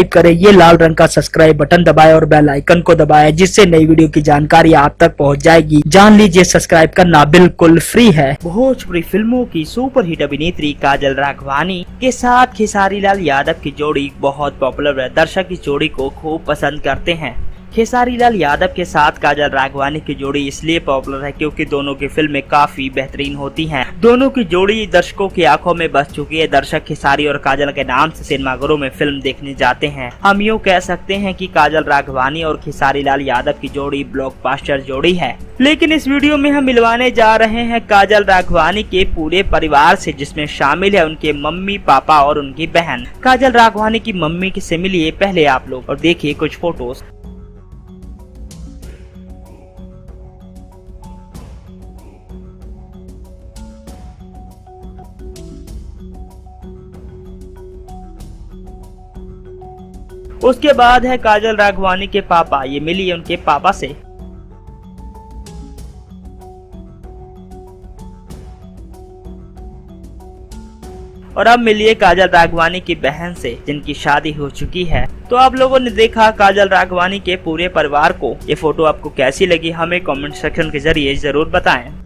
करें, ये लाल रंग का सब्सक्राइब बटन दबाएं और बेल आइकन को दबाएं, जिससे नई वीडियो की जानकारी आप तक पहुंच जाएगी। जान लीजिए सब्सक्राइब करना बिल्कुल फ्री है। भोजपुरी फिल्मों की सुपरहिट अभिनेत्री काजल राघवानी के साथ खेसारी लाल यादव की जोड़ी बहुत पॉपुलर है। दर्शक इस जोड़ी को खूब पसंद करते हैं। खेसारी लाल यादव के साथ काजल राघवानी की जोड़ी इसलिए पॉपुलर है क्योंकि दोनों की फिल्में काफी बेहतरीन होती हैं। दोनों की जोड़ी दर्शकों की आंखों में बस चुकी है। दर्शक खेसारी और काजल के नाम से सिनेमाघरों में फिल्म देखने जाते हैं। हम यूँ कह सकते हैं कि काजल राघवानी और खेसारी लाल यादव की जोड़ी ब्लॉकबस्टर जोड़ी है। लेकिन इस वीडियो में हम मिलवाने जा रहे हैं काजल राघवानी के पूरे परिवार से, जिसमें शामिल है उनके मम्मी, पापा और उनकी बहन। काजल राघवानी की मम्मी से मिलिए पहले आप लोग और देखिए कुछ फोटोज। उसके बाद है काजल राघवानी के पापा, ये मिली उनके पापा से। और अब मिलिए काजल राघवानी की बहन से, जिनकी शादी हो चुकी है। तो आप लोगों ने देखा काजल राघवानी के पूरे परिवार को। ये फोटो आपको कैसी लगी हमें कमेंट सेक्शन के जरिए जरूर बताएं।